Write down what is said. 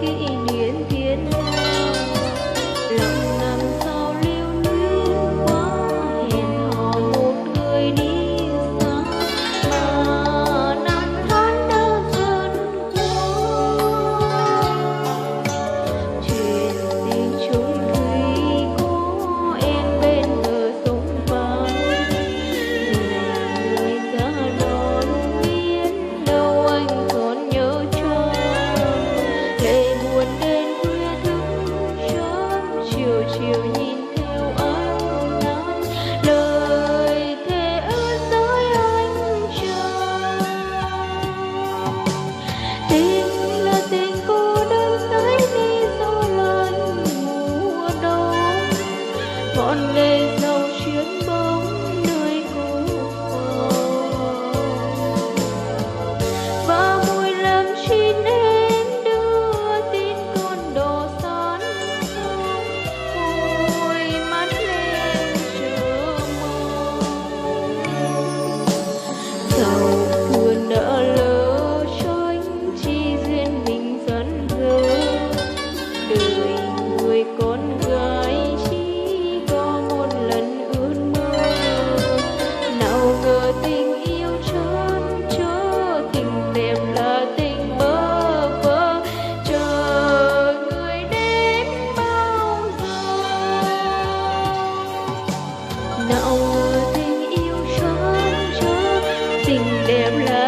kỷ niệm thiên lao. Lòng năm sau lưu luyến quá, hẹn hò một người đi xa, mà năm tháng đã dần qua. Chuyện tình chung thủy có em bên bờ sông vắng, người ra đón biết đâu anh còn nhớ chăng. Lệ buồn đến khuya thức sớm, chiều chiều nhìn theo ánh nắng, lời thề ước tới anh chờ. Tình là tình cô đơn tới đi sau lần mùa đông, ngọn đèn dầu chuyến bóng nơi cô phòng. Và mỗi lần xin em đưa tin con đò san sông, hồi mắt lên chờ mong. Dẫu buồn đã lỡ tránh, chỉ duyên mình dần dở. Đời người con gái chỉ có một lần ước mơ, nào ngờ tình yêu trơn trơ, tình đẹp là tình bơ vơ, chờ người đến bao giờ. Nào ngờ tình yêu trơn trơ, tình đẹp là